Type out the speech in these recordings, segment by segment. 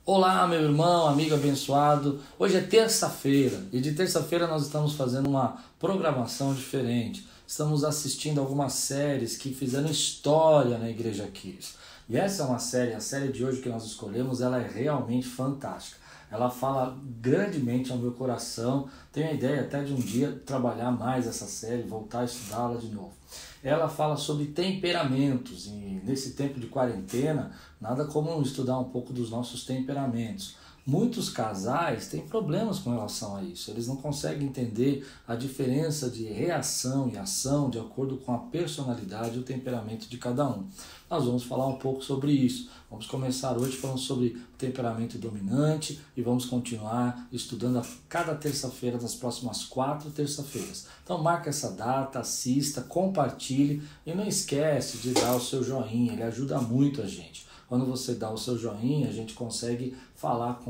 Olá, meu irmão, amigo abençoado. Hoje é terça-feira e de terça-feira nós estamos fazendo uma programação diferente. Estamos assistindo algumas séries que fizeram história na Igreja Kids. E essa é uma série, a série de hoje que nós escolhemos, ela é realmente fantástica. Ela fala grandemente ao meu coração. Tenho a ideia até de um dia trabalhar mais essa série, voltar a estudá-la de novo. Ela fala sobre temperamentos e nesse tempo de quarentena, nada como estudar um pouco dos nossos temperamentos. Muitos casais têm problemas com relação a isso, eles não conseguem entender a diferença de reação e ação de acordo com a personalidade e o temperamento de cada um. Nós vamos falar um pouco sobre isso. Vamos começar hoje falando sobre temperamento dominante e vamos continuar estudando a cada terça-feira das próximas 4 terça-feiras. Então marca essa data, assista, compartilhe e não esquece de dar o seu joinha, ele ajuda muito a gente. Quando você dá o seu joinha, a gente consegue falar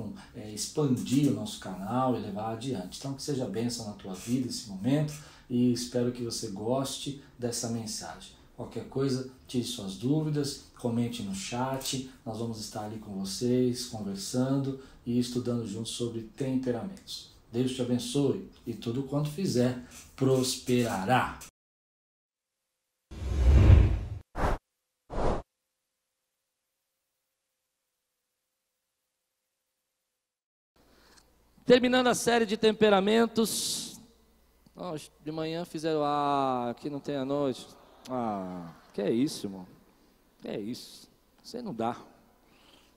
expandir o nosso canal e levar adiante. Então que seja bênção na tua vida esse momento e espero que você goste dessa mensagem. Qualquer coisa, tire suas dúvidas, comente no chat, nós vamos estar ali com vocês, conversando e estudando juntos sobre temperamentos. Deus te abençoe e tudo quanto fizer prosperará. Terminando a série de temperamentos, de manhã fizeram, aqui não tem a noite. Que é isso, irmão? Que é isso? Isso aí não dá.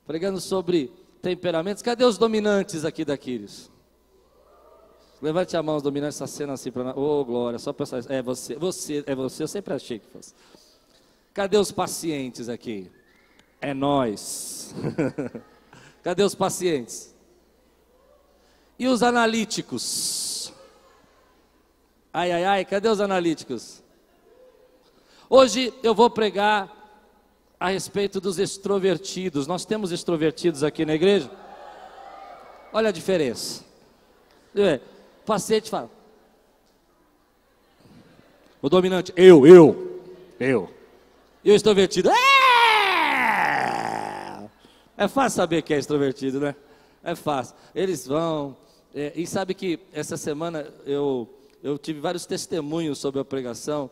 Pregando sobre temperamentos. Cadê os dominantes aqui da Quírios? Levante a mão, os dominantes, essa cena assim para nós. Oh, glória, só pensar. É você, eu sempre achei que fosse. Cadê os pacientes aqui? É nós. Cadê os pacientes? E os analíticos? Cadê os analíticos? Hoje eu vou pregar a respeito dos extrovertidos. Nós temos extrovertidos aqui na igreja? Olha a diferença. O paciente fala. O dominante, eu. E o extrovertido, é fácil saber que é extrovertido, né? É fácil. Eles vão, e sabe que essa semana eu tive vários testemunhos sobre a pregação.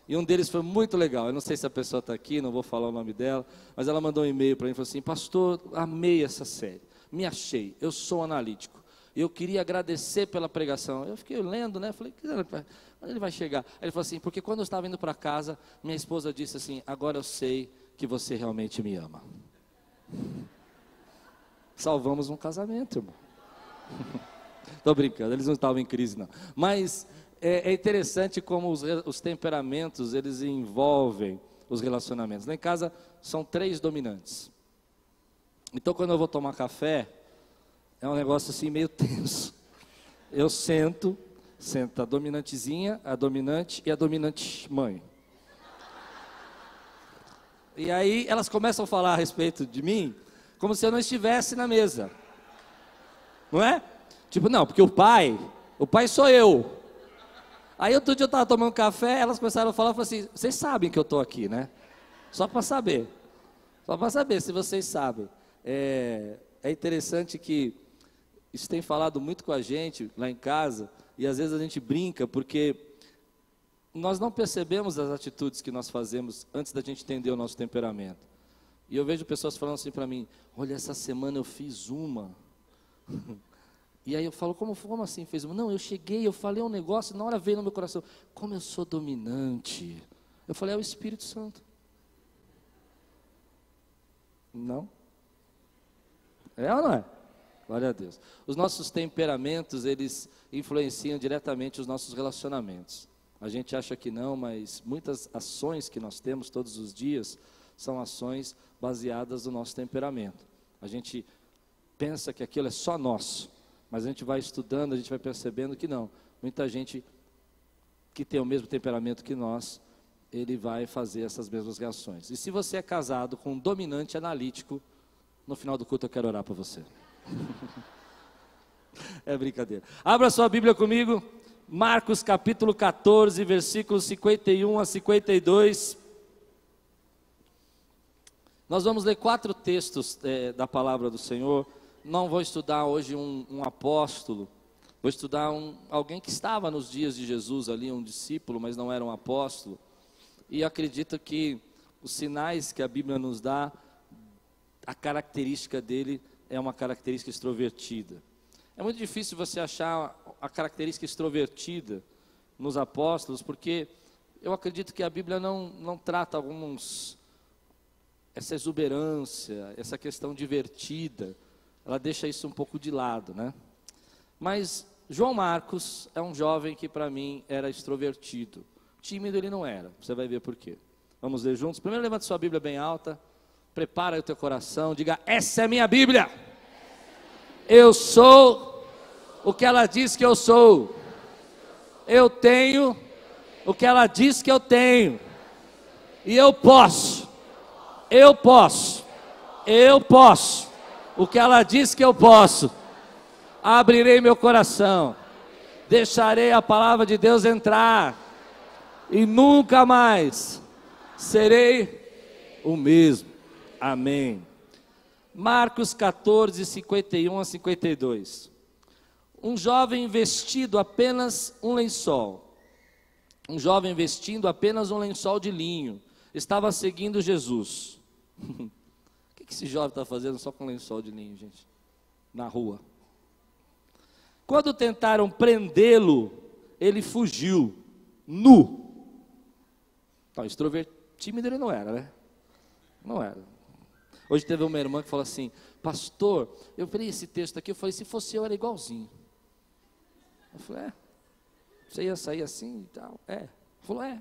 E um deles foi muito legal. Eu não sei se a pessoa está aqui, não vou falar o nome dela, mas ela mandou um e-mail para mim e falou assim: pastor, amei essa série, me achei, eu sou analítico, eu queria agradecer pela pregação. Eu fiquei lendo, né? Falei, onde ele vai chegar? Aí ele falou assim: porque quando eu estava indo para casa, minha esposa disse assim: agora eu sei que você realmente me ama. Salvamos um casamento, irmão. Estou brincando, eles não estavam em crise não, mas é interessante como os temperamentos, eles envolvem os relacionamentos. Lá em casa são 3 dominantes. Então quando eu vou tomar café, é um negócio assim meio tenso. Eu sento a dominantezinha, a dominante e a dominante mãe. E aí elas começam a falar a respeito de mim, como se eu não estivesse na mesa. Não é? Tipo, não, porque o pai sou eu. Aí outro dia eu estava tomando café, elas começaram a falar, eu falei assim: vocês sabem que eu estou aqui, né? Só para saber se vocês sabem. É interessante que isso tem falado muito com a gente lá em casa, e às vezes a gente brinca, porque nós não percebemos as atitudes que nós fazemos antes da gente entender o nosso temperamento. E eu vejo pessoas falando assim para mim: olha, essa semana eu fiz uma... E aí eu falo, como assim fez uma? Não, eu cheguei, eu falei um negócio, na hora veio no meu coração, como eu sou dominante. Eu falei, é o Espírito Santo. Não? É ou não é? Glória a Deus. Os nossos temperamentos, eles influenciam diretamente os nossos relacionamentos. A gente acha que não, mas muitas ações que nós temos todos os dias são ações baseadas no nosso temperamento. A gente pensa que aquilo é só nosso. Mas a gente vai estudando, a gente vai percebendo que não. Muita gente que tem o mesmo temperamento que nós, ele vai fazer essas mesmas reações. E se você é casado com um dominante analítico, no final do culto eu quero orar para você. É brincadeira. Abra sua Bíblia comigo, Marcos capítulo 14, versículos 51 a 52. Nós vamos ler 4 textos da palavra do Senhor. não vou estudar hoje um apóstolo, vou estudar alguém que estava nos dias de Jesus ali, um discípulo, mas não era um apóstolo. E acredito que os sinais que a Bíblia nos dá, a característica dele é uma característica extrovertida. É muito difícil você achar a característica extrovertida nos apóstolos, porque eu acredito que a Bíblia não trata essa exuberância, essa questão divertida, ela deixa isso um pouco de lado, né? Mas João Marcos é um jovem que para mim era extrovertido. Tímido ele não era, você vai ver por quê. Vamos ler juntos? Primeiro levanta sua Bíblia bem alta, prepara o teu coração, diga: essa é minha Bíblia. Eu sou o que ela diz que eu sou. Eu tenho o que ela diz que eu tenho. E eu posso. O que ela diz que eu posso. Abrirei meu coração. Deixarei a palavra de Deus entrar. E nunca mais serei o mesmo. Amém. Marcos 14, 51 a 52. Um jovem vestido apenas um lençol. Um jovem vestindo apenas um lençol de linho estava seguindo Jesus. O que esse jovem está fazendo só com lençol de linho, gente? Na rua. Quando tentaram prendê-lo, ele fugiu, nu. Então, tímido ele não era, né? Não era. Hoje teve uma irmã que falou assim: pastor, eu li esse texto aqui, eu falei, se fosse eu era igualzinho. Eu falei, você ia sair assim e tal? Ele falou, Eu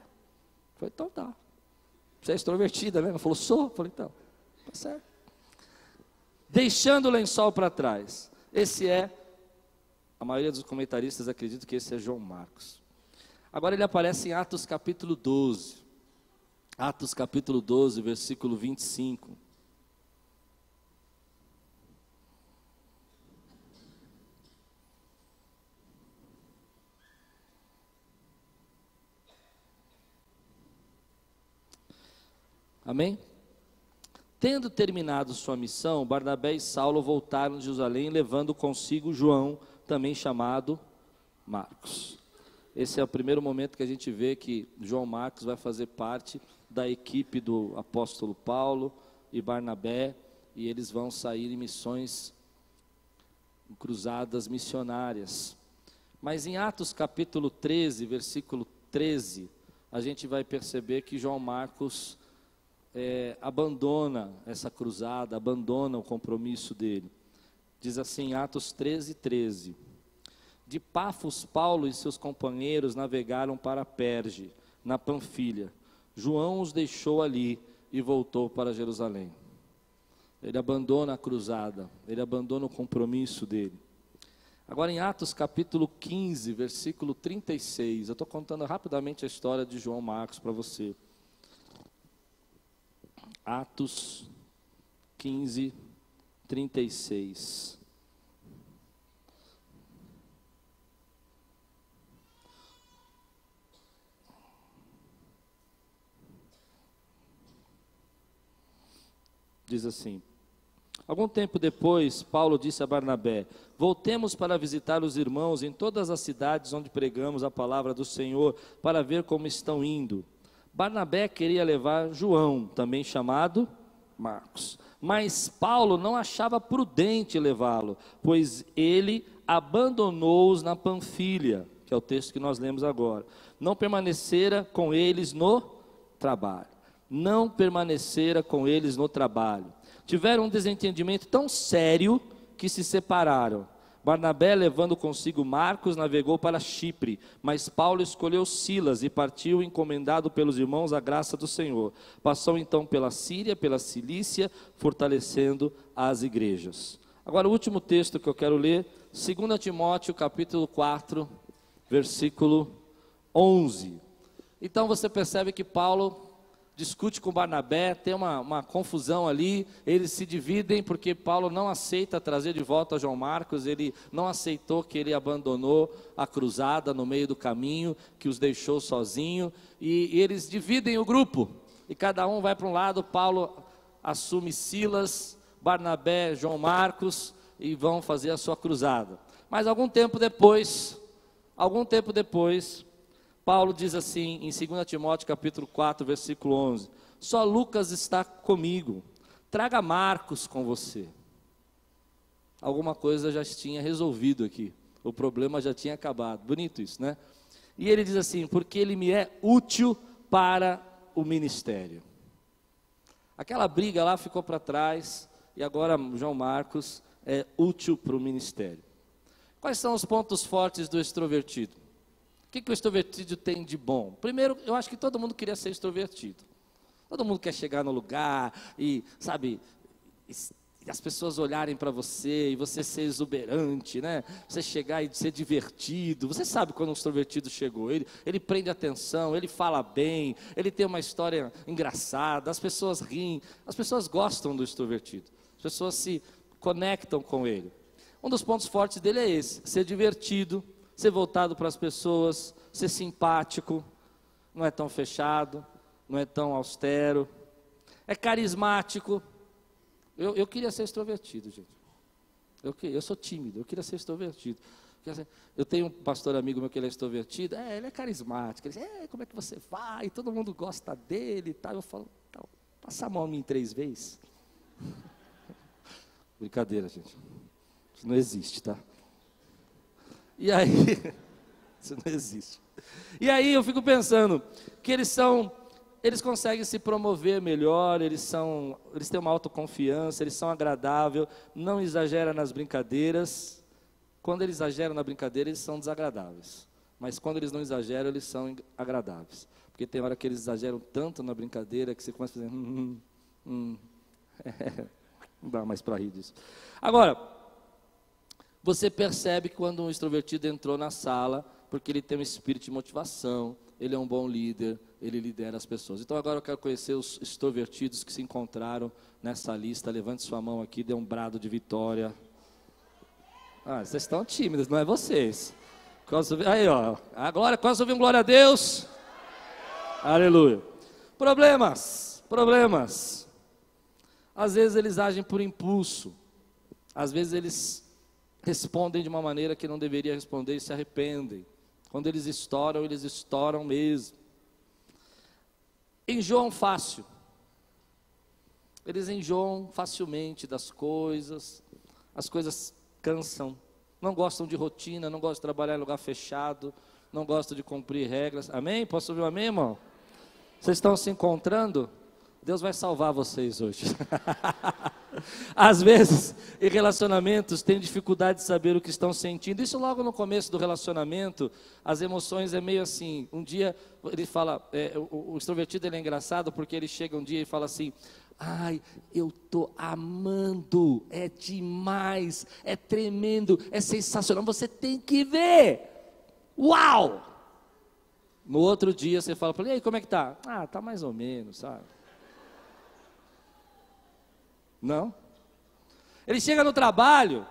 falei, então tá. Você é extrovertida mesmo? Ela falou, sou. Eu falei, então, tá certo. Deixando o lençol para trás. A maioria dos comentaristas acredita que esse é João Marcos. Agora ele aparece em Atos capítulo 12. Atos capítulo 12, versículo 25. Amém? Tendo terminado sua missão, Barnabé e Saulo voltaram de Jerusalém, levando consigo João, também chamado Marcos. Esse é o primeiro momento que a gente vê que João Marcos vai fazer parte da equipe do apóstolo Paulo e Barnabé, e eles vão sair em missões, em cruzadas missionárias. Mas em Atos capítulo 13, versículo 13, a gente vai perceber que João Marcos abandona essa cruzada, abandona o compromisso dele. Diz assim, Atos 13, 13. De Pafos, Paulo e seus companheiros navegaram para Perge, na Panfilha. João os deixou ali e voltou para Jerusalém. Ele abandona a cruzada, ele abandona o compromisso dele. Agora em Atos capítulo 15, versículo 36, eu estou contando rapidamente a história de João Marcos para você. Atos 15, 36. Diz assim: algum tempo depois, Paulo disse a Barnabé: voltemos para visitar os irmãos em todas as cidades onde pregamos a palavra do Senhor, para ver como estão indo. Barnabé queria levar João, também chamado Marcos, mas Paulo não achava prudente levá-lo, pois ele abandonou-os na Panfilha, que é o texto que nós lemos agora. Não permanecera com eles no trabalho. Não permanecera com eles no trabalho. Tiveram um desentendimento tão sério que se separaram. Barnabé, levando consigo Marcos, navegou para Chipre, mas Paulo escolheu Silas e partiu encomendado pelos irmãos à graça do Senhor. Passou então pela Síria, pela Cilícia, fortalecendo as igrejas. Agora o último texto que eu quero ler, 2 Timóteo capítulo 4, versículo 11. Então você percebe que Paulo discute com Barnabé, tem uma confusão ali, eles se dividem porque Paulo não aceita trazer de volta João Marcos, ele não aceitou que ele abandonou a cruzada no meio do caminho, que os deixou sozinho, e eles dividem o grupo, e cada um vai para um lado. Paulo assume Silas, Barnabé, João Marcos, e vão fazer a sua cruzada. Mas algum tempo depois, Paulo diz assim, em 2 Timóteo capítulo 4, versículo 11, só Lucas está comigo, traga Marcos com você. Alguma coisa já tinha resolvido aqui, o problema já tinha acabado, bonito isso, né? E ele diz assim, porque ele me é útil para o ministério. Aquela briga lá ficou para trás, e agora João Marcos é útil para o ministério. Quais são os pontos fortes do extrovertido? O que o extrovertido tem de bom? Primeiro, eu acho que todo mundo queria ser extrovertido. Todo mundo quer chegar no lugar e, sabe, as pessoas olharem para você e você ser exuberante, né? Você chegar e ser divertido. Você sabe quando um extrovertido chegou. Ele prende atenção, ele fala bem, ele tem uma história engraçada, as pessoas riem, as pessoas gostam do extrovertido. As pessoas se conectam com ele. Um dos pontos fortes dele é esse, ser divertido, ser voltado para as pessoas, ser simpático, não é tão fechado, não é tão austero, é carismático. Eu queria ser extrovertido, gente. Eu sou tímido, eu queria ser extrovertido. Eu tenho um pastor amigo meu que ele é extrovertido, ele é carismático, ele diz, como é que você vai? Todo mundo gosta dele e tal. Eu falo, passa a mão em mim 3 vezes. Brincadeira, gente. Isso não existe, tá? E aí, isso não existe. E aí eu fico pensando que eles conseguem se promover melhor, eles têm uma autoconfiança, eles são agradáveis, não exageram nas brincadeiras. Quando eles exageram na brincadeira, eles são desagradáveis. Mas quando eles não exageram, eles são agradáveis. Porque tem hora que eles exageram tanto na brincadeira que você começa a fazer, não dá mais para rir disso. Agora, você percebe que quando um extrovertido entrou na sala, porque ele tem um espírito de motivação, ele é um bom líder, ele lidera as pessoas. Então agora eu quero conhecer os extrovertidos que se encontraram nessa lista. Levante sua mão aqui, dê um brado de vitória. Vocês estão tímidos, não é vocês. Aí, ó, agora quase ouvi um glória a Deus. Aleluia. Problemas. Às vezes eles agem por impulso. Às vezes eles respondem de uma maneira que não deveria responder e se arrependem. Quando eles estouram mesmo. Enjoam fácil. Eles enjoam facilmente das coisas. As coisas cansam. Não gostam de rotina, não gostam de trabalhar em lugar fechado, não gostam de cumprir regras. Amém? Posso ouvir um amém, irmão? Vocês estão se encontrando? Deus vai salvar vocês hoje. Às vezes, em relacionamentos, tem dificuldade de saber o que estão sentindo. Isso logo no começo do relacionamento, as emoções é meio assim. Um dia, ele fala, o extrovertido ele é engraçado porque ele chega um dia e fala assim, eu tô amando, é demais, é tremendo, é sensacional, você tem que ver. Uau! No outro dia você fala para ele, e aí, como é que tá? Tá mais ou menos, sabe? Não. Ele chega no trabalho,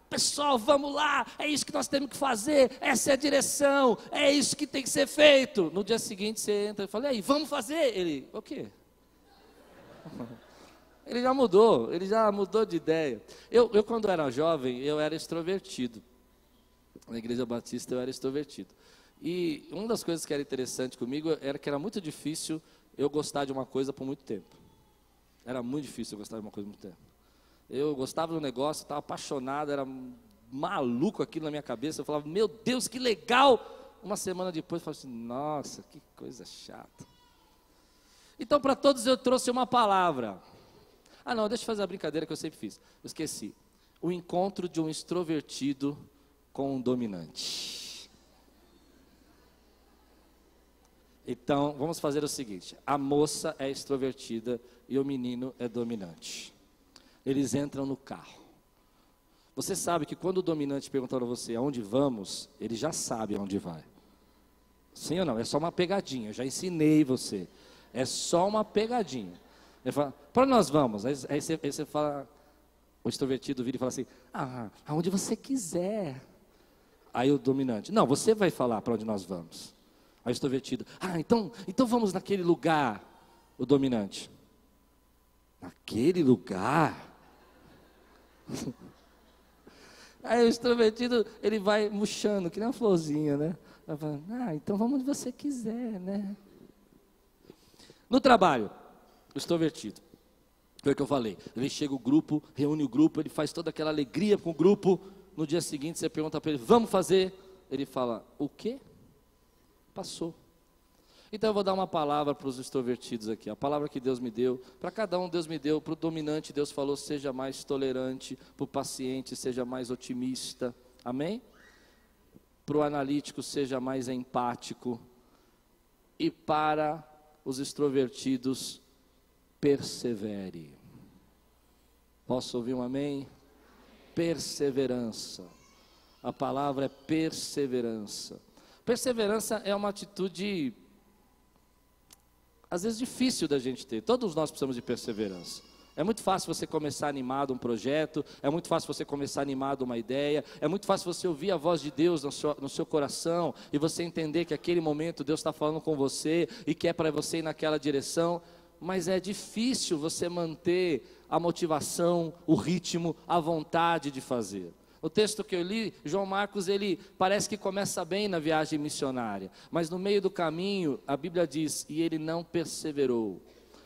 pessoal, vamos lá, é isso que nós temos que fazer, essa é a direção, é isso que tem que ser feito. No dia seguinte você entra e fala, e aí, vamos fazer? Ele, o quê? Ele já mudou de ideia. Eu quando era jovem, eu era extrovertido. Na igreja batista eu era extrovertido. E uma das coisas que era interessante comigo era que era muito difícil eu gostar de uma coisa por muito tempo. Era muito difícil eu gostar de uma coisa por muito tempo. Eu gostava do negócio, estava apaixonado, era maluco aquilo na minha cabeça. Eu falava, meu Deus, que legal! Uma semana depois eu falava assim, nossa, que coisa chata. Então para todos eu trouxe uma palavra. Não, deixa eu fazer a brincadeira que eu sempre fiz. Eu esqueci. O encontro de um extrovertido com um dominante. Então, vamos fazer o seguinte. A moça é extrovertida e o menino é dominante. Eles entram no carro. Você sabe que quando o dominante pergunta para você aonde vamos, ele já sabe aonde vai. Sim ou não? É só uma pegadinha. Eu já ensinei você. É só uma pegadinha. Ele fala, para onde nós vamos? Aí você fala, o extrovertido vira e fala assim, aonde você quiser. Aí o dominante, não, você vai falar para onde nós vamos. Aí o extrovertido, então vamos naquele lugar. O dominante, naquele lugar? Aí o extrovertido, ele vai murchando, que nem uma florzinha, né? Vai falando, então vamos onde você quiser, né? No trabalho, o extrovertido, foi o que eu falei. Ele chega o grupo, reúne o grupo, ele faz toda aquela alegria com o grupo. No dia seguinte você pergunta para ele, vamos fazer? Ele fala, o quê? Passou. Então eu vou dar uma palavra para os extrovertidos aqui. A palavra que Deus me deu, para cada um Deus me deu. Para o dominante Deus falou, seja mais tolerante. Para o paciente seja mais otimista. Amém? Para o analítico seja mais empático. E para os extrovertidos, persevere. Posso ouvir um amém? Perseverança. A palavra é perseverança. Perseverança é uma atitude, às vezes, difícil da gente ter. Todos nós precisamos de perseverança. É muito fácil você começar animado um projeto, é muito fácil você começar animado uma ideia, é muito fácil você ouvir a voz de Deus no seu coração e você entender que aquele momento Deus está falando com você e que é para você ir naquela direção, mas é difícil você manter a motivação, o ritmo, a vontade de fazer. O texto que eu li, João Marcos, ele parece que começa bem na viagem missionária, mas no meio do caminho, a Bíblia diz, e ele não perseverou.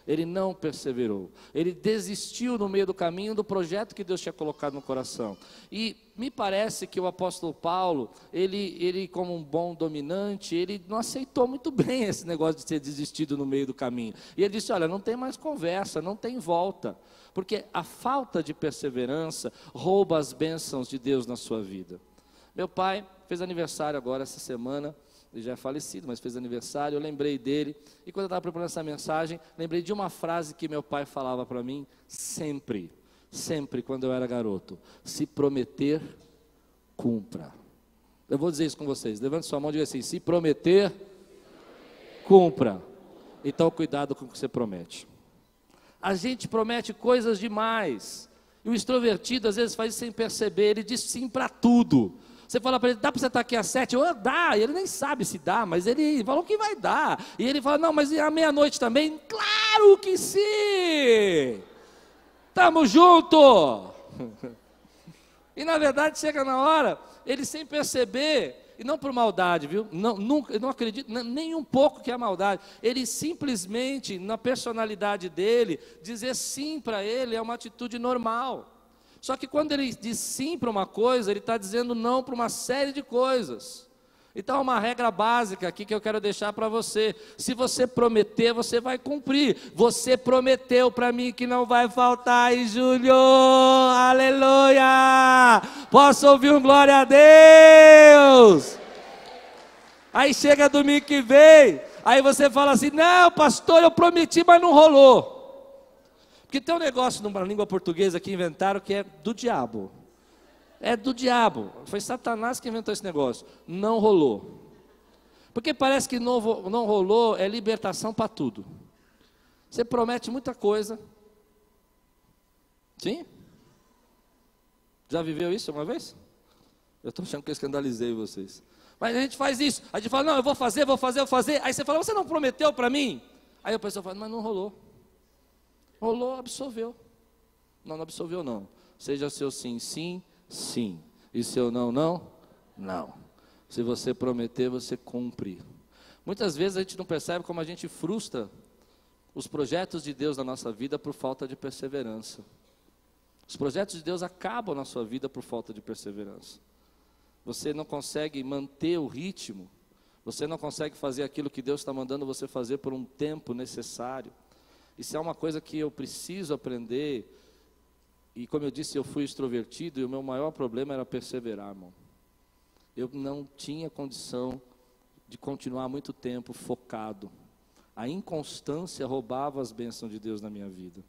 Ele não perseverou, ele desistiu no meio do caminho do projeto que Deus tinha colocado no coração. E me parece que o apóstolo Paulo, ele como um bom dominante, ele não aceitou muito bem esse negócio de ter desistido no meio do caminho. E ele disse, olha, não tem mais conversa, não tem volta, porque a falta de perseverança rouba as bênçãos de Deus na sua vida. Meu pai fez aniversário agora essa semana. Ele já é falecido, mas fez aniversário, eu lembrei dele, e quando eu estava preparando essa mensagem, lembrei de uma frase que meu pai falava para mim, sempre, quando eu era garoto, se prometer, cumpra. Eu vou dizer isso com vocês, levante sua mão e diga assim, se prometer, cumpra. Então cuidado com o que você promete. A gente promete coisas demais, e o extrovertido às vezes faz isso sem perceber, ele diz sim para tudo. Você fala para ele, dá para você estar aqui às 7? Dá, e ele nem sabe se dá, mas ele falou que vai dar. E ele fala, não, mas à meia-noite também? Claro que sim! Estamos juntos! E na verdade chega na hora, ele sem perceber, e não por maldade, viu? Eu não acredito nem um pouco que é maldade. Ele simplesmente, na personalidade dele, dizer sim para ele é uma atitude normal. Só que quando ele diz sim para uma coisa, ele está dizendo não para uma série de coisas. Então, uma regra básica aqui que eu quero deixar para você: se você prometer, você vai cumprir. Você prometeu para mim que não vai faltar em julho, aleluia! Posso ouvir um glória a Deus? Aí chega domingo que vem, aí você fala assim: não, pastor, eu prometi, mas não rolou. Porque tem um negócio numa língua portuguesa que inventaram que é do diabo. É do diabo. Foi Satanás que inventou esse negócio. Não rolou. Porque parece que não rolou é libertação para tudo. Você promete muita coisa. Sim? Já viveu isso uma vez? Eu estou achando que eu escandalizei vocês. Mas a gente faz isso. A gente fala, não, eu vou fazer. Aí você fala, você não prometeu para mim? Aí a pessoa fala, mas não rolou. Rolou, absorveu. Não absorveu não. Seja seu sim, sim, sim. E seu não, não, não. Se você prometer, você cumpre. Muitas vezes a gente não percebe como a gente frustra os projetos de Deus na nossa vida por falta de perseverança. Os projetos de Deus acabam na sua vida por falta de perseverança. Você não consegue manter o ritmo. Você não consegue fazer aquilo que Deus está mandando você fazer por um tempo necessário. Isso é uma coisa que eu preciso aprender. E como eu disse, eu fui extrovertido e o meu maior problema era perseverar, irmão. Eu não tinha condição de continuar muito tempo focado. A inconstância roubava as bênçãos de Deus na minha vida.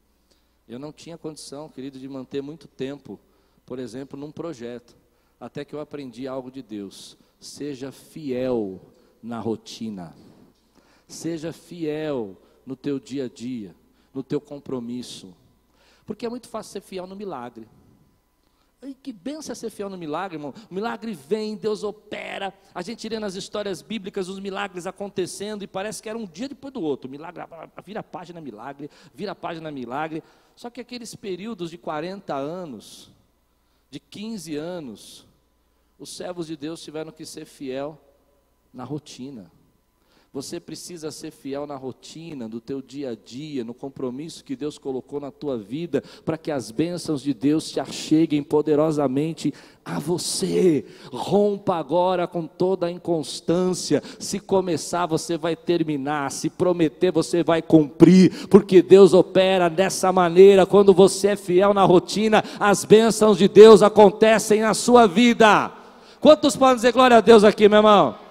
Eu não tinha condição, querido, de manter muito tempo, por exemplo, num projeto. Até que eu aprendi algo de Deus. Seja fiel na rotina. Seja fiel no teu dia a dia, no teu compromisso. Porque é muito fácil ser fiel no milagre. E que benção é ser fiel no milagre, irmão. O milagre vem, Deus opera. A gente lê nas histórias bíblicas os milagres acontecendo e parece que era um dia depois do outro. Milagre, vira página milagre, vira página milagre. Só que aqueles períodos de 40 anos, de 15 anos, os servos de Deus tiveram que ser fiel na rotina. Você precisa ser fiel na rotina, do teu dia a dia, no compromisso que Deus colocou na tua vida, para que as bênçãos de Deus te acheguem poderosamente a você. Rompa agora com toda a inconstância. Se começar, você vai terminar. Se prometer, você vai cumprir, porque Deus opera dessa maneira. Quando você é fiel na rotina, as bênçãos de Deus acontecem na sua vida. Quantos podem dizer glória a Deus aqui, meu irmão?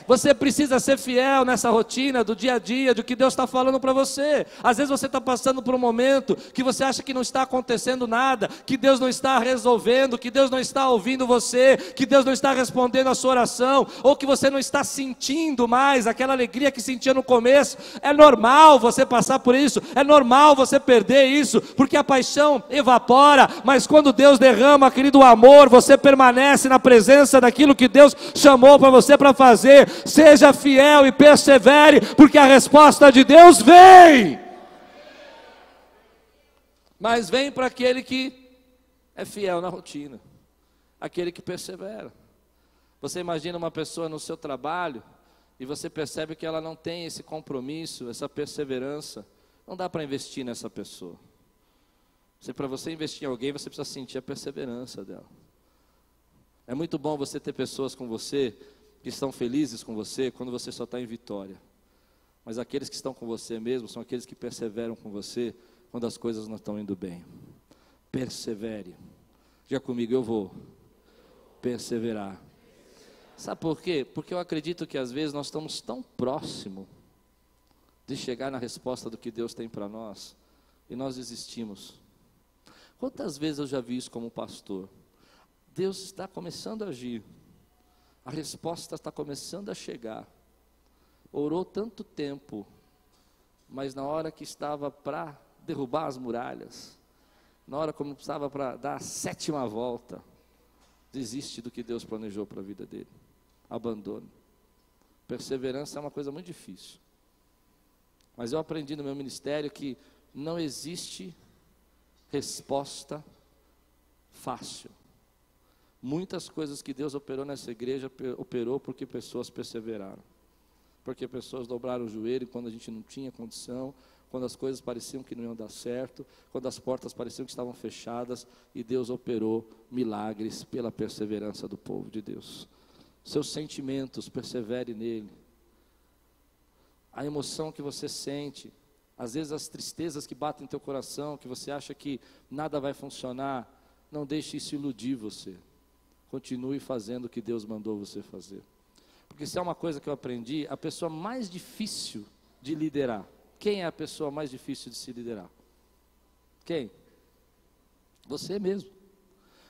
Você precisa ser fiel nessa rotina do dia a dia, do que Deus está falando para você. Às vezes você está passando por um momento que você acha que não está acontecendo nada, que Deus não está resolvendo, que Deus não está ouvindo você, que Deus não está respondendo a sua oração, ou que você não está sentindo mais aquela alegria que sentia no começo. É normal você passar por isso, é normal você perder isso, porque a paixão evapora, mas quando Deus derrama, querido, o amor, você permanece na presença daquilo que Deus chamou para você para fazer. Seja fiel e persevere, porque a resposta de Deus vem. Mas vem para aquele que é fiel na rotina, aquele que persevera. Você imagina uma pessoa no seu trabalho e você percebe que ela não tem esse compromisso, essa perseverança. Não dá para investir nessa pessoa. Para você investir em alguém, você precisa sentir a perseverança dela. É muito bom você ter pessoas com você que estão felizes com você quando você só está em vitória. Mas aqueles que estão com você mesmo são aqueles que perseveram com você quando as coisas não estão indo bem. Persevere. Diga comigo, eu vou perseverar. Sabe por quê? Porque eu acredito que às vezes nós estamos tão próximos de chegar na resposta do que Deus tem para nós e nós desistimos. Quantas vezes eu já vi isso como pastor? Deus está começando a agir. A resposta está começando a chegar. Orou tanto tempo, mas na hora que estava para derrubar as muralhas, na hora como estava para dar a 7ª volta, desiste do que Deus planejou para a vida dele. Abandone. Perseverança é uma coisa muito difícil. Mas eu aprendi no meu ministério que não existe resposta fácil. Muitas coisas que Deus operou nessa igreja, operou porque pessoas perseveraram. Porque pessoas dobraram o joelho quando a gente não tinha condição, quando as coisas pareciam que não iam dar certo, quando as portas pareciam que estavam fechadas, e Deus operou milagres pela perseverança do povo de Deus. Seus sentimentos, persevere nele. A emoção que você sente, às vezes as tristezas que batem em teu coração, que você acha que nada vai funcionar, não deixe isso iludir você. Continue fazendo o que Deus mandou você fazer. Porque se é uma coisa que eu aprendi, a pessoa mais difícil de liderar. Quem é a pessoa mais difícil de se liderar? Quem? Você mesmo.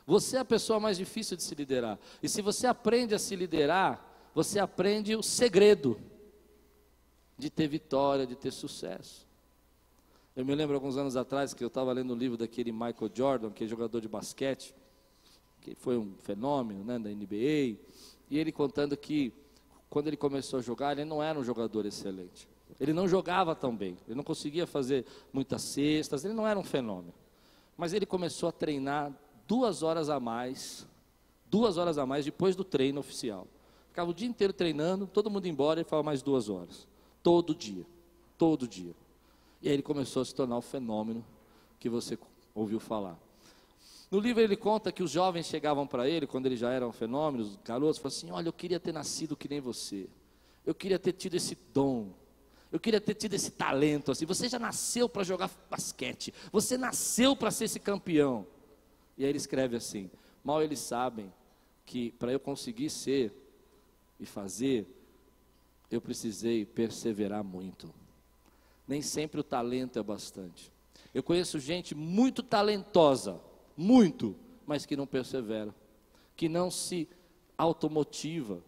Você é a pessoa mais difícil de se liderar. E se você aprende a se liderar, você aprende o segredo de ter vitória, de ter sucesso. Eu me lembro alguns anos atrás que eu estava lendo um livro daquele Michael Jordan, que é jogador de basquete, que foi um fenômeno, né, da NBA, e ele contando que quando ele começou a jogar, ele não era um jogador excelente. Ele não jogava tão bem, ele não conseguia fazer muitas cestas, ele não era um fenômeno. Mas ele começou a treinar 2 horas a mais depois do treino oficial. Ficava o dia inteiro treinando, todo mundo embora, ele falava mais 2 horas. Todo dia. E aí ele começou a se tornar o fenômeno que você ouviu falar. No livro ele conta que os jovens chegavam para ele, quando ele já era um fenômeno, os garotos, falavam assim: olha, eu queria ter nascido que nem você. Eu queria ter tido esse dom. Eu queria ter tido esse talento assim. Você já nasceu para jogar basquete. Você nasceu para ser esse campeão. E aí ele escreve assim: mal eles sabem que para eu conseguir ser e fazer, eu precisei perseverar muito. Nem sempre o talento é bastante. Eu conheço gente muito talentosa, muito, mas que não persevera, que não se automotiva,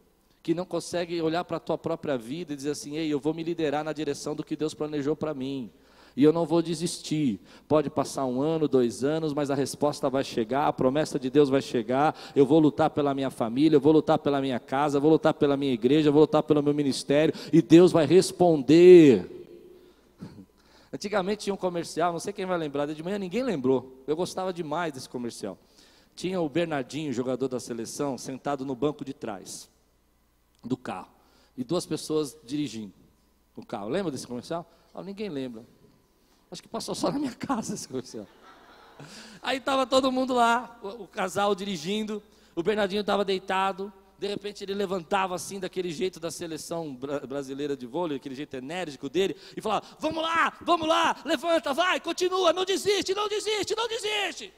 que não consegue olhar para a tua própria vida e dizer assim: ei, eu vou me liderar na direção do que Deus planejou para mim, e eu não vou desistir. Pode passar 1 ano, 2 anos, mas a resposta vai chegar, a promessa de Deus vai chegar. Eu vou lutar pela minha família, eu vou lutar pela minha casa, eu vou lutar pela minha igreja, eu vou lutar pelo meu ministério, e Deus vai responder. Antigamente tinha um comercial, não sei quem vai lembrar, de manhã ninguém lembrou, eu gostava demais desse comercial, Tinha o Bernardinho, jogador da seleção, sentado no banco de trás do carro. E 2 pessoas dirigindo o carro. Lembra desse comercial? Ninguém lembra. Acho que passou só na minha casa esse comercial. Aí estava todo mundo lá, o casal dirigindo, o Bernardinho estava deitado. De repente ele levantava assim, daquele jeito da seleção brasileira de vôlei, aquele jeito enérgico dele, e falava: vamos lá, levanta, vai, continua, não desiste, não desiste, não desiste.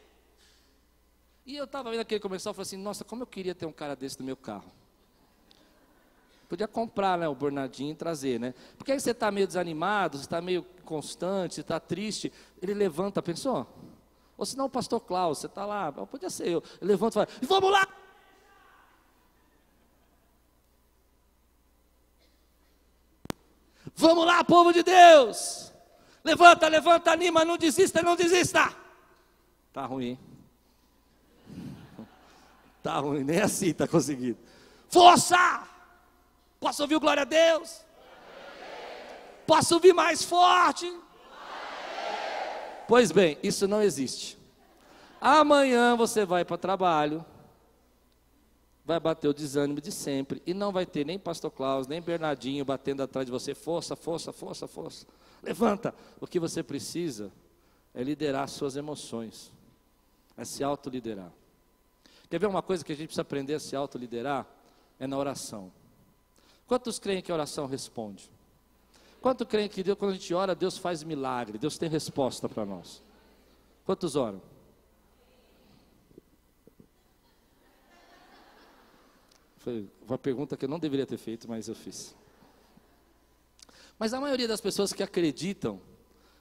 E eu estava vendo aquele comercial e falei assim: nossa, como eu queria ter um cara desse no meu carro. Podia comprar, né, o Bernardinho e trazer, né? Porque aí você está meio desanimado, você está meio constante, você está triste, ele levanta, pensou? Ou senão o pastor Klaus, você está lá, podia ser eu, ele levanta e fala: vamos lá! Vamos lá, povo de Deus! Levanta, levanta, anima, não desista, não desista! Tá ruim, hein? Tá ruim, nem assim está conseguindo. Força! Posso ouvir o glória a Deus? Posso ouvir mais forte? Pois bem, isso não existe. Amanhã você vai para o trabalho, vai bater o desânimo de sempre, e não vai ter nem pastor Klaus, nem Bernardinho batendo atrás de você: força, força, força, força. Levanta! O que você precisa é liderar suas emoções, é se autoliderar. Quer ver uma coisa que a gente precisa aprender a se autoliderar? É na oração. Quantos creem que a oração responde? Quantos creem que Deus, quando a gente ora, Deus faz milagre, Deus tem resposta para nós? Quantos oram? Foi uma pergunta que eu não deveria ter feito, mas eu fiz. Mas a maioria das pessoas que acreditam,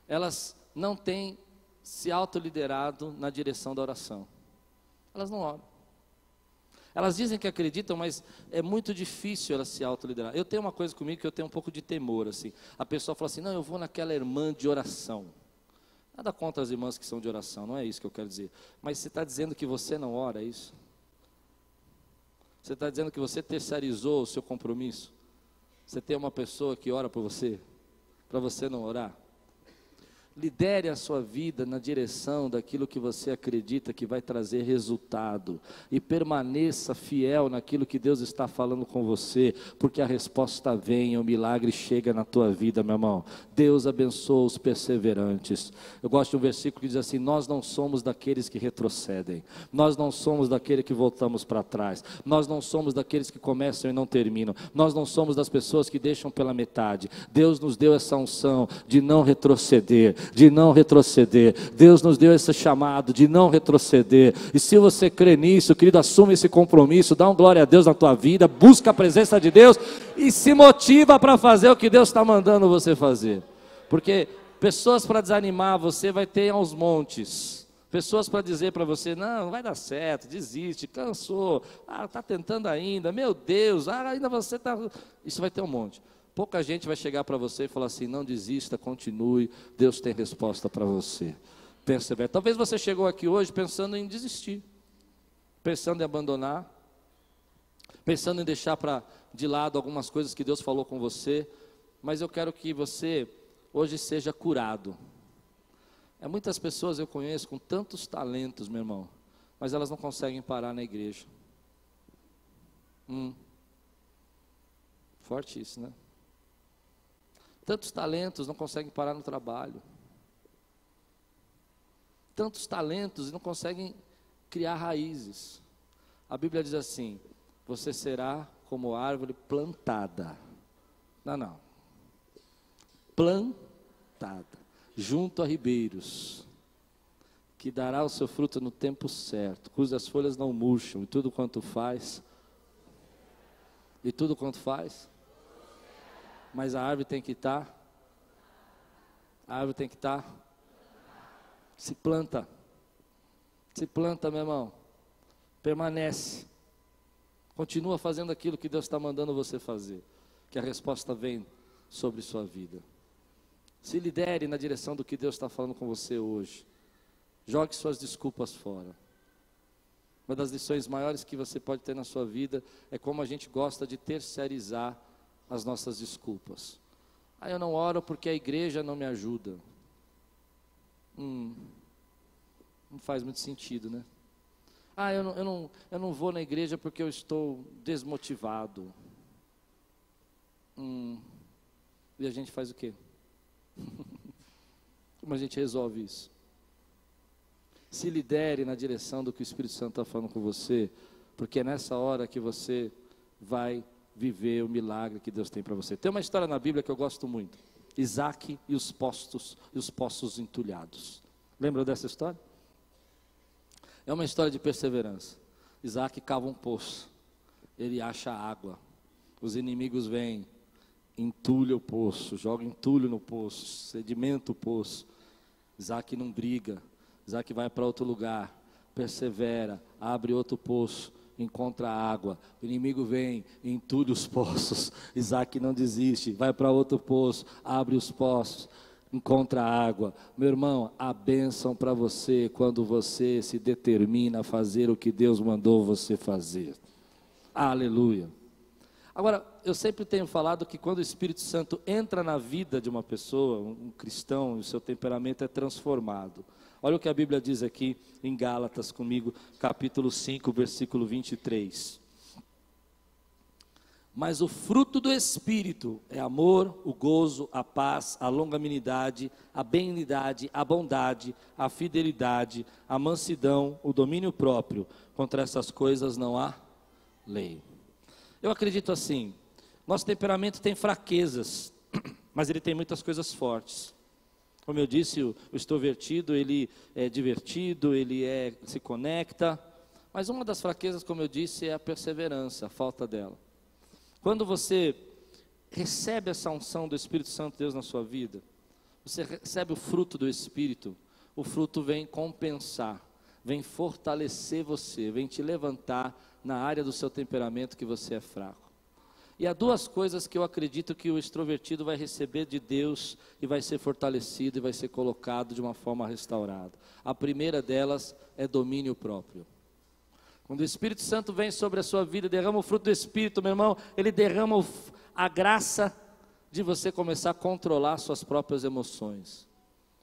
elas não têm se autoliderado na direção da oração. Elas não oram. Elas dizem que acreditam, mas é muito difícil elas se autoliderar. Eu tenho uma coisa comigo que eu tenho um pouco de temor, assim. A pessoa fala assim: não, eu vou naquela irmã de oração. Nada contra as irmãs que são de oração, não é isso que eu quero dizer. Mas você está dizendo que você não ora, é isso? Você está dizendo que você terceirizou o seu compromisso? Você tem uma pessoa que ora por você, para você não orar? Lidere a sua vida na direção daquilo que você acredita que vai trazer resultado. E permaneça fiel naquilo que Deus está falando com você, porque a resposta vem, o milagre chega na tua vida, meu irmão. Deus abençoa os perseverantes. Eu gosto de um versículo que diz assim: nós não somos daqueles que retrocedem, nós não somos daqueles que voltamos para trás, nós não somos daqueles que começam e não terminam, nós não somos das pessoas que deixam pela metade. Deus nos deu essa unção de não retroceder, Deus nos deu esse chamado de não retroceder. E se você crê nisso, querido, assume esse compromisso, dá um glória a Deus na tua vida, busca a presença de Deus e se motiva para fazer o que Deus está mandando você fazer. Porque pessoas para desanimar você vai ter aos montes. Pessoas para dizer para você: não vai dar certo, desiste, cansou, está tentando ainda, meu Deus, ainda você está... Isso vai ter um monte. Pouca gente vai chegar para você e falar assim: não desista, continue, Deus tem resposta para você. Persevere. Talvez você chegou aqui hoje pensando em desistir, pensando em abandonar, pensando em deixar de lado algumas coisas que Deus falou com você, mas eu quero que você hoje seja curado. Muitas pessoas eu conheço com tantos talentos, meu irmão, mas elas não conseguem parar na igreja. Forte isso, né? Tantos talentos não conseguem parar no trabalho. Tantos talentos e não conseguem criar raízes. A Bíblia diz assim: você será como árvore plantada. Não. Plantada junto a ribeiros, que dará o seu fruto no tempo certo, cujas folhas não murcham, e tudo quanto faz. Mas a árvore tem que estar. Se planta, meu irmão. Permanece. Continua fazendo aquilo que Deus está mandando você fazer, que a resposta vem sobre sua vida. Se lidere na direção do que Deus está falando com você hoje. Jogue suas desculpas fora. Uma das lições maiores que você pode ter na sua vida é como a gente gosta de terceirizar as nossas desculpas. Eu não oro porque a igreja não me ajuda. Não faz muito sentido, né? Eu não vou na igreja porque eu estou desmotivado. E a gente faz o quê? Como a gente resolve isso? Se lidere na direção do que o Espírito Santo está falando com você, porque é nessa hora que você vai viver o milagre que Deus tem para você. Tem uma história na Bíblia que eu gosto muito: Isaac e os poços entulhados. Lembra dessa história? É uma história de perseverança. Isaac cava um poço, ele acha água, os inimigos vêm, entulha o poço, joga entulho no poço, sedimenta o poço. Isaac não briga, Isaac vai para outro lugar, persevera, abre outro poço, encontra água, o inimigo vem, entulha os poços. Isaac não desiste, vai para outro poço, abre os poços, encontra água. Meu irmão, a bênção para você quando você se determina a fazer o que Deus mandou você fazer. Aleluia. Agora, eu sempre tenho falado que quando o Espírito Santo entra na vida de uma pessoa, um cristão, o seu temperamento é transformado. Olha o que a Bíblia diz aqui em Gálatas comigo, capítulo 5, versículo 23. Mas o fruto do Espírito é amor, o gozo, a paz, a longanimidade, a benignidade, a bondade, a fidelidade, a mansidão, o domínio próprio. Contra essas coisas não há lei. Eu acredito assim, nosso temperamento tem fraquezas, mas ele tem muitas coisas fortes. Como eu disse, o extrovertido, ele é divertido, se conecta, mas uma das fraquezas, como eu disse, é a perseverança, a falta dela. Quando você recebe essa unção do Espírito Santo de Deus na sua vida, você recebe o fruto do Espírito, o fruto vem compensar, vem fortalecer você, vem te levantar na área do seu temperamento que você é fraco. E há duas coisas que eu acredito que o extrovertido vai receber de Deus e vai ser fortalecido e vai ser colocado de uma forma restaurada. A primeira delas é domínio próprio. Quando o Espírito Santo vem sobre a sua vida, derrama o fruto do Espírito, meu irmão, ele derrama a graça de você começar a controlar suas próprias emoções.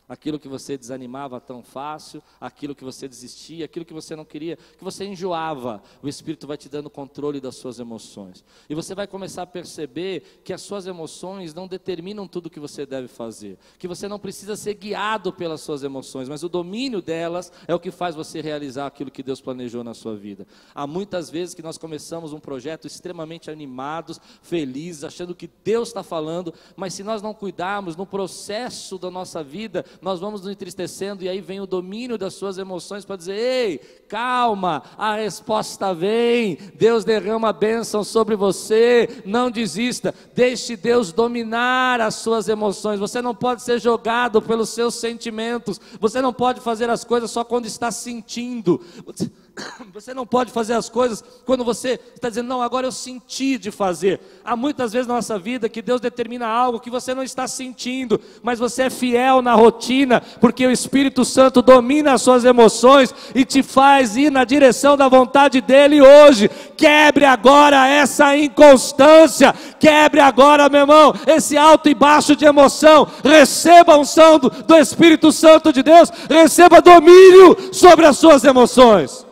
Aquilo que você desanimava tão fácil, aquilo que você desistia, aquilo que você não queria, que você enjoava, o Espírito vai te dando controle das suas emoções. E você vai começar a perceber que as suas emoções não determinam tudo o que você deve fazer. Que você não precisa ser guiado pelas suas emoções, mas o domínio delas é o que faz você realizar aquilo que Deus planejou na sua vida. Há muitas vezes que nós começamos um projeto extremamente animados, felizes, achando que Deus está falando, mas se nós não cuidarmos no processo da nossa vida, nós vamos nos entristecendo e aí vem o domínio das suas emoções para dizer: ei, calma, a resposta vem, Deus derrama a bênção sobre você, não desista, deixe Deus dominar as suas emoções. Você não pode ser jogado pelos seus sentimentos, você não pode fazer as coisas só quando está sentindo, você não pode fazer as coisas quando você está dizendo: não, agora eu senti de fazer. Há muitas vezes na nossa vida que Deus determina algo que você não está sentindo, mas você é fiel na rotina, porque o Espírito Santo domina as suas emoções e te faz ir na direção da vontade dEle hoje. Quebre agora essa inconstância, quebre agora, meu irmão, esse alto e baixo de emoção, receba a unção do Espírito Santo de Deus, receba domínio sobre as suas emoções.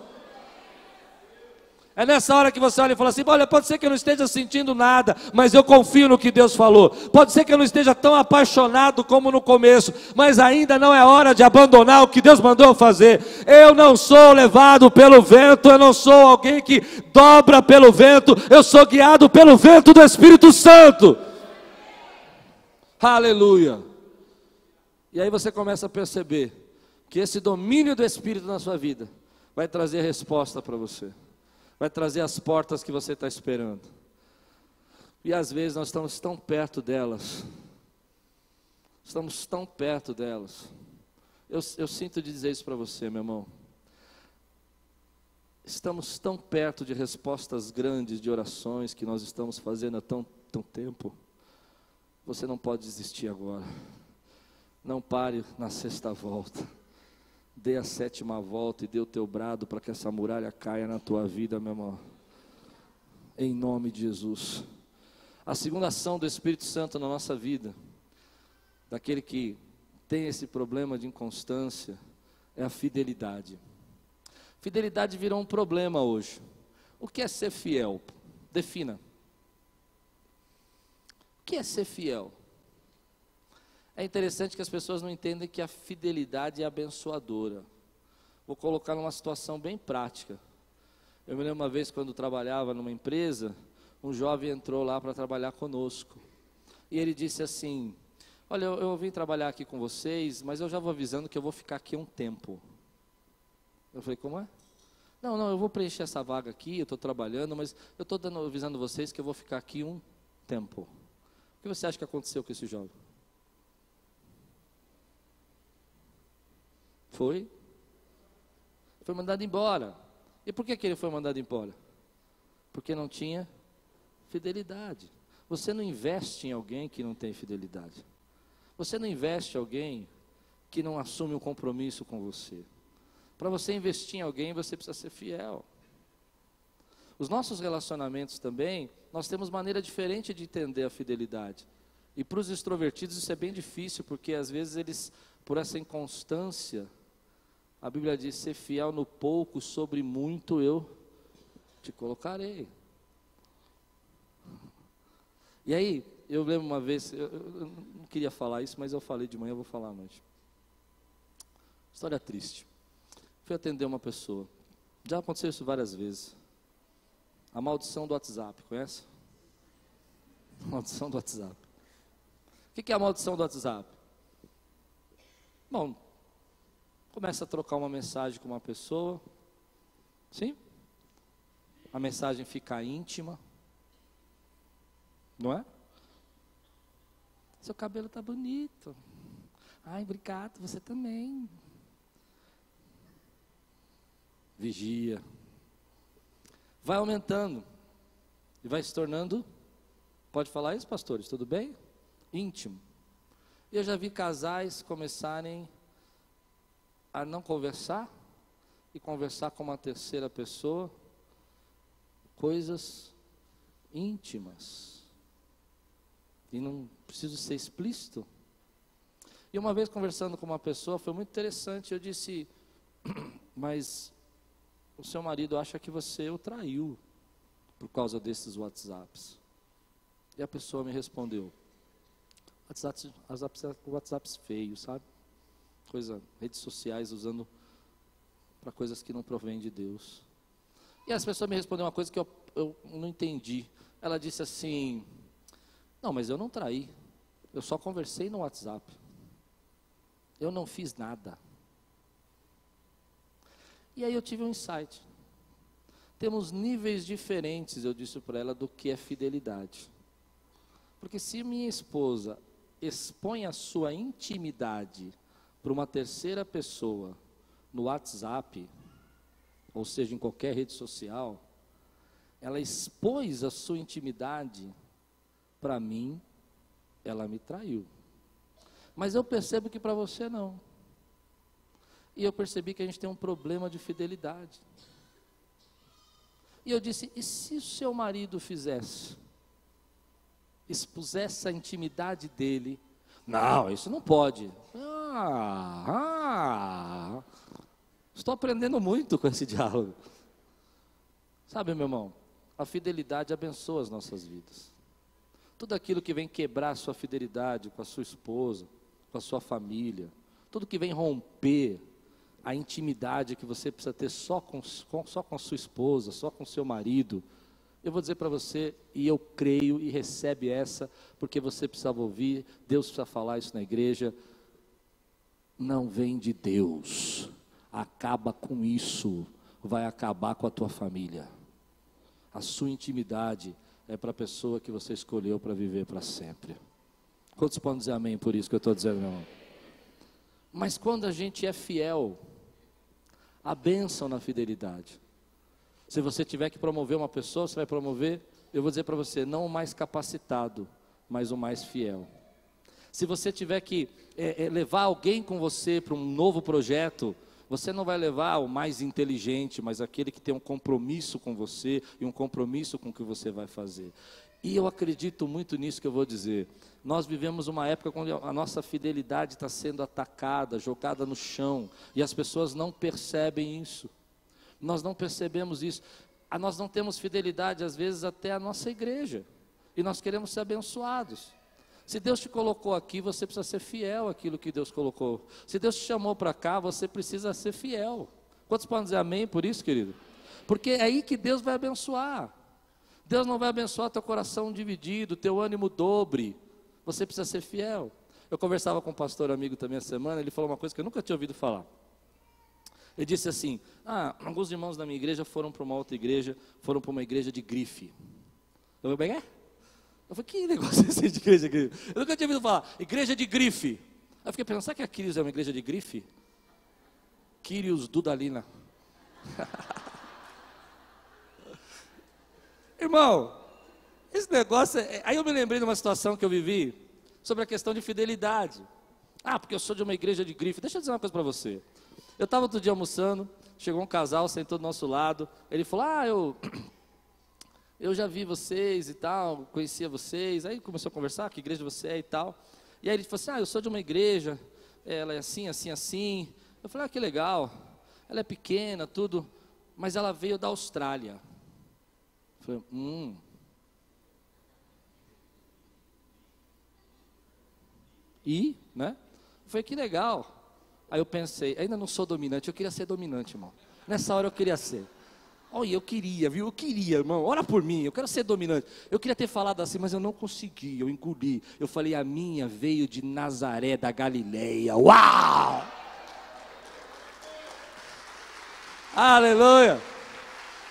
É nessa hora que você olha e fala assim: olha, pode ser que eu não esteja sentindo nada, mas eu confio no que Deus falou. Pode ser que eu não esteja tão apaixonado como no começo, mas ainda não é hora de abandonar o que Deus mandou eu fazer. Eu não sou levado pelo vento, eu não sou alguém que dobra pelo vento, eu sou guiado pelo vento do Espírito Santo. Aleluia. E aí você começa a perceber que esse domínio do Espírito na sua vida vai trazer resposta para você, vai trazer as portas que você está esperando. E às vezes nós estamos tão perto delas. Estamos tão perto delas. Eu sinto de dizer isso para você, meu irmão. Estamos tão perto de respostas grandes, de orações que nós estamos fazendo há tão tempo. Você não pode desistir agora. Não pare na sexta volta. Dê a sétima volta e dê o teu brado para que essa muralha caia na tua vida, meu irmão. Em nome de Jesus. A segunda ação do Espírito Santo na nossa vida, daquele que tem esse problema de inconstância, é a fidelidade. Fidelidade virou um problema hoje. O que é ser fiel? Defina. O que é ser fiel? É interessante que as pessoas não entendem que a fidelidade é abençoadora. Vou colocar numa situação bem prática. Eu me lembro uma vez quando trabalhava numa empresa, um jovem entrou lá para trabalhar conosco. E ele disse assim: olha, eu vim trabalhar aqui com vocês, mas eu já vou avisando que eu vou ficar aqui um tempo. Eu falei, como é? Não, eu vou preencher essa vaga aqui, eu estou trabalhando, mas eu estou avisando vocês que eu vou ficar aqui um tempo. O que você acha que aconteceu com esse jovem? Foi mandado embora. E por que ele foi mandado embora? Porque não tinha fidelidade. Você não investe em alguém que não tem fidelidade. Você não investe em alguém que não assume um compromisso com você. Para você investir em alguém, você precisa ser fiel. Os nossos relacionamentos também, nós temos maneira diferente de entender a fidelidade. E para os extrovertidos isso é bem difícil, porque às vezes eles, por essa inconstância, a Bíblia diz: ser fiel no pouco, sobre muito eu te colocarei. E aí, eu lembro uma vez, eu não queria falar isso, mas eu falei de manhã, eu vou falar à noite. História triste. Fui atender uma pessoa. Já aconteceu isso várias vezes. A maldição do WhatsApp, conhece? A maldição do WhatsApp. O que é a maldição do WhatsApp? Bom, começa a trocar uma mensagem com uma pessoa. Sim? A mensagem fica íntima. Não é? Seu cabelo está bonito. Ai, obrigado, você também. Vigia. Vai aumentando. E vai se tornando, pode falar isso, pastores, tudo bem? Íntimo. E eu já vi casais começarem a não conversar e conversar com uma terceira pessoa, coisas íntimas. E não preciso ser explícito. E uma vez conversando com uma pessoa, foi muito interessante, eu disse: mas o seu marido acha que você o traiu por causa desses WhatsApps. E a pessoa me respondeu: WhatsApps feios, sabe? Redes sociais usando para coisas que não provêm de Deus. E as pessoas me responderam uma coisa que eu não entendi. Ela disse assim: não, mas eu não traí. Eu só conversei no WhatsApp. Eu não fiz nada. E aí eu tive um insight. Temos níveis diferentes, eu disse para ela, do que é fidelidade. Porque se minha esposa expõe a sua intimidade para uma terceira pessoa no WhatsApp, ou seja, em qualquer rede social, ela expôs a sua intimidade para mim, ela me traiu. Mas eu percebo que para você não. E eu percebi que a gente tem um problema de fidelidade. E eu disse: e se o seu marido fizesse? Expusesse a intimidade dele? Não, isso não pode. Estou aprendendo muito com esse diálogo. Sabe, meu irmão, a fidelidade abençoa as nossas vidas. Tudo aquilo que vem quebrar a sua fidelidade com a sua esposa, com a sua família, tudo que vem romper a intimidade que você precisa ter só com a sua esposa, só com o seu marido, eu vou dizer para você, e eu creio e recebe essa, porque você precisava ouvir, Deus precisa falar isso na igreja: não vem de Deus, acaba com isso, vai acabar com a tua família. A sua intimidade é para a pessoa que você escolheu para viver para sempre. Quantos podem dizer amém por isso que eu estou dizendo, meu irmão? Mas quando a gente é fiel, a bênção na fidelidade. Se você tiver que promover uma pessoa, você vai promover, eu vou dizer para você, não o mais capacitado, mas o mais fiel. Se você tiver que levar alguém com você para um novo projeto, você não vai levar o mais inteligente, mas aquele que tem um compromisso com você e um compromisso com o que você vai fazer. E eu acredito muito nisso que eu vou dizer. Nós vivemos uma época onde a nossa fidelidade está sendo atacada, jogada no chão, e as pessoas não percebem isso. Nós não percebemos isso. Nós não temos fidelidade, às vezes, até a nossa igreja. E nós queremos ser abençoados. Se Deus te colocou aqui, você precisa ser fiel àquilo que Deus colocou. Se Deus te chamou para cá, você precisa ser fiel. Quantos podem dizer amém por isso, querido? Porque é aí que Deus vai abençoar. Deus não vai abençoar teu coração dividido, teu ânimo dobre. Você precisa ser fiel. Eu conversava com um pastor amigo também essa semana, ele falou uma coisa que eu nunca tinha ouvido falar. Ele disse assim, alguns irmãos da minha igreja foram para uma outra igreja, foram para uma igreja de grife. Eu falei, Eu falei, que negócio é esse de igreja de grife? Eu nunca tinha ouvido falar, igreja de grife. Aí eu fiquei pensando, será que a Quírios é uma igreja de grife? Quírios Dudalina. Irmão, esse negócio, aí eu me lembrei de uma situação que eu vivi, sobre a questão de fidelidade. Porque eu sou de uma igreja de grife. Deixa eu dizer uma coisa para você. Eu estava outro dia almoçando, chegou um casal, sentou do nosso lado, ele falou, eu já vi vocês e tal, conhecia vocês, aí começou a conversar, que igreja você é e tal, e aí ele falou assim, eu sou de uma igreja, ela é assim, assim, assim, eu falei, que legal, ela é pequena, tudo, mas ela veio da Austrália. Eu falei, E, né? Eu falei, que legal. Aí eu pensei, ainda não sou dominante, eu queria ser dominante, irmão. Nessa hora eu queria ser. Olha, eu queria, viu? Eu queria, irmão, ora por mim, eu quero ser dominante. Eu queria ter falado assim, mas eu não consegui, eu engoli. Eu falei, a minha veio de Nazaré da Galileia. Uau! Aleluia!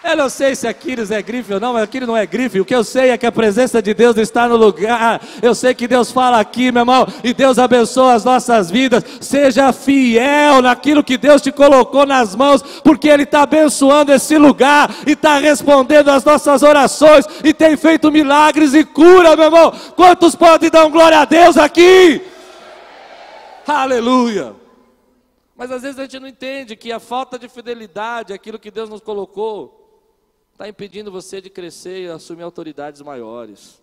Eu não sei se Quírios é grife ou não, mas Quírios não é grife. O que eu sei é que a presença de Deus está no lugar. Eu sei que Deus fala aqui, meu irmão, e Deus abençoa as nossas vidas. Seja fiel naquilo que Deus te colocou nas mãos, porque Ele está abençoando esse lugar, e está respondendo às nossas orações, e tem feito milagres e cura, meu irmão. Quantos podem dar glória a Deus aqui? Aleluia! Mas às vezes a gente não entende que a falta de fidelidade, aquilo que Deus nos colocou, está impedindo você de crescer e assumir autoridades maiores.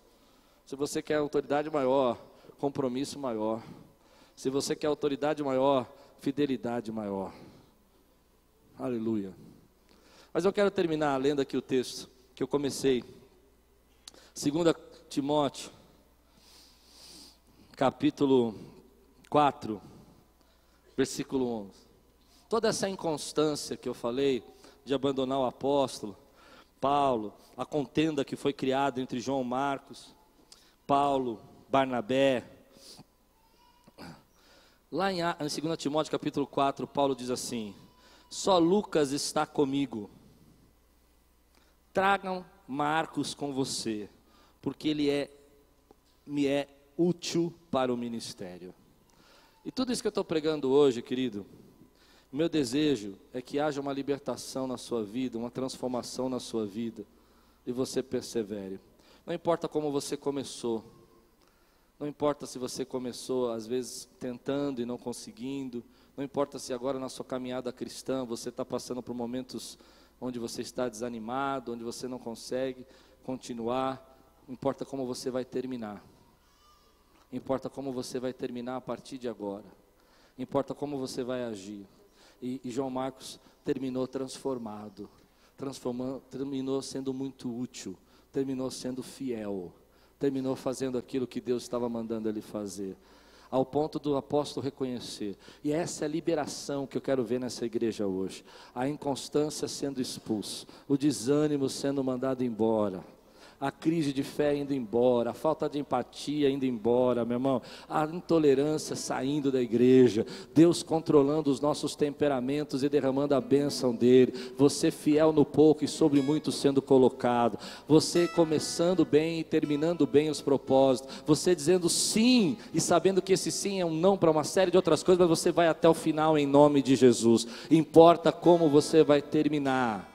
Se você quer autoridade maior, compromisso maior. Se você quer autoridade maior, fidelidade maior. Aleluia. Mas eu quero terminar lendo aqui o texto que eu comecei. 2 Timóteo, capítulo 4, versículo 11. Toda essa inconstância que eu falei, de abandonar o apóstolo, Paulo, a contenda que foi criada entre João Marcos, Paulo, Barnabé. Lá em 2 Timóteo capítulo 4, Paulo diz assim, só Lucas está comigo, tragam Marcos com você, porque ele me é útil para o ministério. E tudo isso que eu estou pregando hoje, querido, meu desejo é que haja uma libertação na sua vida, uma transformação na sua vida, e você persevere. Não importa como você começou, não importa se você começou às vezes tentando e não conseguindo, não importa se agora na sua caminhada cristã você está passando por momentos onde você está desanimado, onde você não consegue continuar, não importa como você vai terminar, importa como você vai terminar a partir de agora, importa como você vai agir. E João Marcos terminou transformado, terminou sendo muito útil, terminou sendo fiel, terminou fazendo aquilo que Deus estava mandando ele fazer, ao ponto do apóstolo reconhecer. E essa é a liberação que eu quero ver nessa igreja hoje. A inconstância sendo expulsa, o desânimo sendo mandado embora, a crise de fé indo embora, a falta de empatia indo embora, meu irmão, a intolerância saindo da igreja, Deus controlando os nossos temperamentos e derramando a bênção dele, você fiel no pouco e sobre muito sendo colocado, você começando bem e terminando bem os propósitos, você dizendo sim e sabendo que esse sim é um não para uma série de outras coisas, mas você vai até o final em nome de Jesus. Importa como você vai terminar,